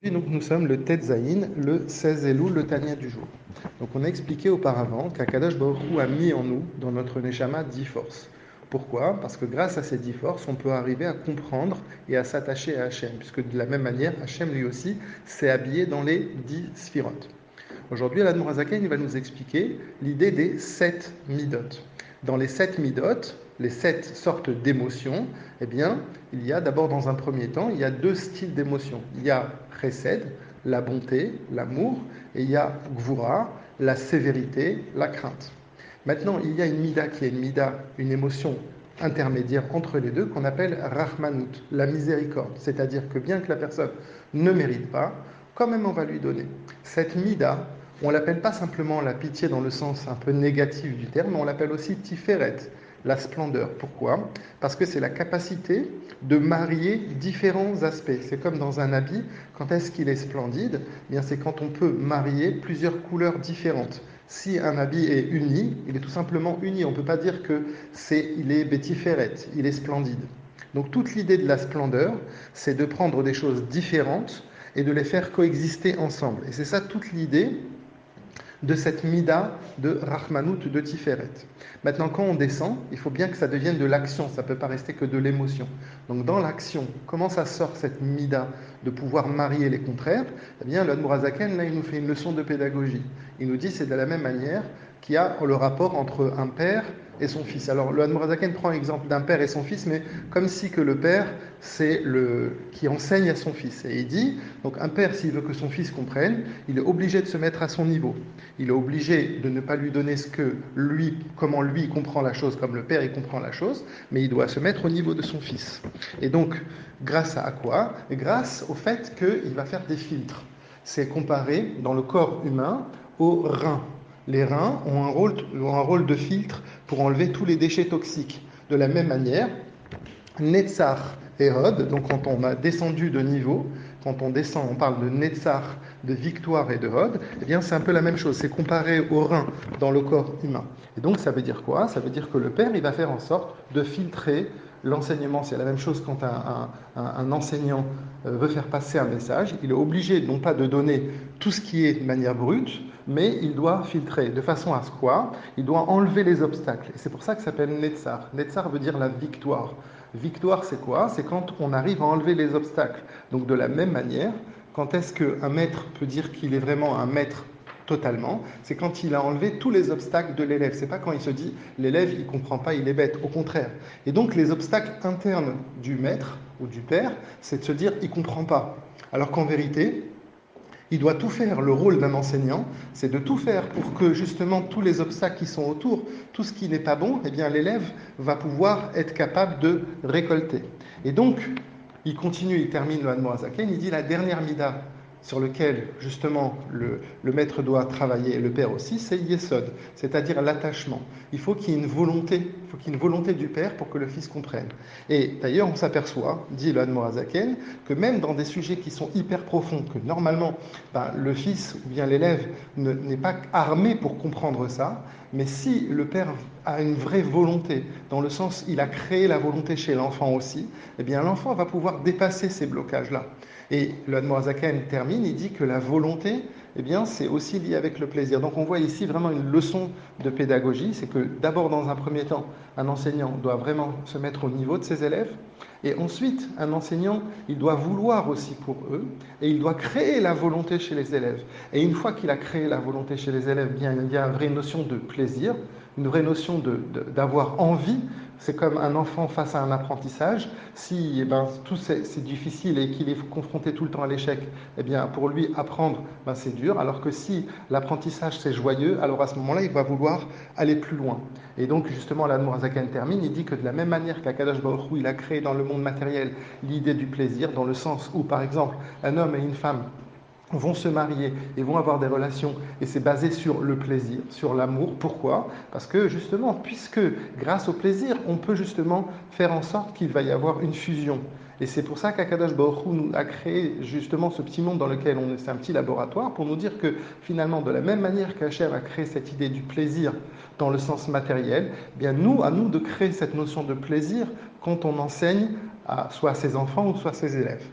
Et donc nous sommes le Tetzaïn, le 16 Elul, le Tania du jour. Donc on a expliqué auparavant qu'Akadosh Baruch Hu a mis en nous, dans notre Neshama, 10 forces. Pourquoi? Parce que grâce à ces 10 forces, on peut arriver à comprendre et à s'attacher à Hachem, puisque de la même manière, Hachem lui aussi s'est habillé dans les 10 sphirotes. Aujourd'hui, Alan Morazaken va nous expliquer l'idée des 7 midot. Dans les 7 midot, les 7 sortes d'émotions, eh bien, il y a d'abord dans un premier temps, il y a deux styles d'émotions. Il y a chesed, la bonté, l'amour, et il y a gvura, la sévérité, la crainte. Maintenant, il y a une mida qui est une mida, une émotion intermédiaire entre les deux qu'on appelle rahmanout, la miséricorde. C'est-à-dire que bien que la personne ne mérite pas, quand même on va lui donner. Cette mida, on ne l'appelle pas simplement la pitié dans le sens un peu négatif du terme, mais on l'appelle aussi tiferet, la splendeur. Pourquoi? Parce que c'est la capacité de marier différents aspects. C'est comme dans un habit, quand est-ce qu'il est splendide? Eh bien, c'est quand on peut marier plusieurs couleurs différentes. Si un habit est uni, il est tout simplement uni. On ne peut pas dire que il est bétiferet, il est splendide. Donc toute l'idée de la splendeur, c'est de prendre des choses différentes et de les faire coexister ensemble. Et c'est ça toute l'idée de cette mida de Rahmanout de Tiferet. Maintenant, quand on descend, il faut bien que ça devienne de l'action, ça ne peut pas rester que de l'émotion. Donc dans l'action, comment ça sort cette mida de pouvoir marier les contraires? Eh bien, le Mourazaken, là, il nous fait une leçon de pédagogie. Il nous dit c'est de la même manière qu'il y a le rapport entre un père et son fils. Alors, le Mourazaken prend l'exemple d'un père et son fils, mais comme si que le père, c'est le qui enseigne à son fils. Et il dit, donc un père, s'il veut que son fils comprenne, il est obligé de se mettre à son niveau. Il est obligé de ne pas lui donner comment lui comprend la chose, comme le père il comprend la chose, mais il doit se mettre au niveau de son fils. Et donc, grâce à quoi? Grâce au fait qu'il va faire des filtres. C'est comparé dans le corps humain aux reins. Les reins ont un rôle de filtre pour enlever tous les déchets toxiques. De la même manière, Netzar et Hod, donc quand on a descendu de niveau, quand on descend, on parle de Netzar, de victoire et de Hod, eh bien c'est un peu la même chose, c'est comparé aux reins dans le corps humain. Et donc ça veut dire quoi? Ça veut dire que le père, il va faire en sorte de filtrer l'enseignement. C'est la même chose quand un enseignant veut faire passer un message, il est obligé non pas de donner tout ce qui est de manière brute, mais il doit filtrer de façon à ce quoi? Il doit enlever les obstacles. Et c'est pour ça que ça s'appelle Netzar. Netzar veut dire la victoire. Victoire, c'est quoi? C'est quand on arrive à enlever les obstacles. Donc de la même manière, quand est-ce qu'un maître peut dire qu'il est vraiment un maître totalement? C'est quand il a enlevé tous les obstacles de l'élève. C'est pas quand il se dit l'élève il comprend pas, il est bête. Au contraire. Et donc les obstacles internes du maître ou du père, c'est de se dire il comprend pas. Alors qu'en vérité, il doit tout faire. Le rôle d'un enseignant, c'est de tout faire pour que justement tous les obstacles qui sont autour, tout ce qui n'est pas bon, eh bien l'élève va pouvoir être capable de récolter. Et donc, il continue, il termine le Hanmoazaken, il dit la dernière mida sur lequel justement le maître doit travailler, et le père aussi, c'est Yesod, c'est-à-dire l'attachement. Il faut qu'il y ait une volonté, il faut qu'il y ait une volonté du père pour que le fils comprenne. Et d'ailleurs, on s'aperçoit, dit le Hanmoazaken, que même dans des sujets qui sont hyper profonds, que normalement le fils ou bien l'élève n'est pas armé pour comprendre ça, mais si le père a une vraie volonté, dans le sens il a créé la volonté chez l'enfant aussi, eh bien l'enfant va pouvoir dépasser ces blocages-là. Et le Admorazaken termine, il dit que la volonté, eh bien, c'est aussi lié avec le plaisir. Donc on voit ici vraiment une leçon de pédagogie, c'est que d'abord dans un premier temps, un enseignant doit vraiment se mettre au niveau de ses élèves, et ensuite un enseignant, il doit vouloir aussi pour eux, et il doit créer la volonté chez les élèves. Et une fois qu'il a créé la volonté chez les élèves, bien, il y a une vraie notion de plaisir, une vraie notion d'avoir envie. C'est comme un enfant face à un apprentissage. Si tout c'est difficile et qu'il est confronté tout le temps à l'échec, eh bien, pour lui, apprendre, c'est dur. Alors que si l'apprentissage, c'est joyeux, alors à ce moment-là, il va vouloir aller plus loin. Et donc, justement, l'Admorazaken termine, il dit que de la même manière qu'Akadosh Baruch Hu, il a créé dans le monde matériel l'idée du plaisir, dans le sens où, par exemple, un homme et une femme vont se marier et vont avoir des relations, et c'est basé sur le plaisir, sur l'amour. Pourquoi? Parce que justement, puisque grâce au plaisir, on peut justement faire en sorte qu'il va y avoir une fusion. Et c'est pour ça qu'Akadosh Baruch Hu nous a créé justement ce petit monde dans lequel c'est un petit laboratoire, pour nous dire que finalement, de la même manière qu'Hachem a créé cette idée du plaisir dans le sens matériel, eh bien à nous de créer cette notion de plaisir quand on enseigne soit à ses enfants ou soit à ses élèves.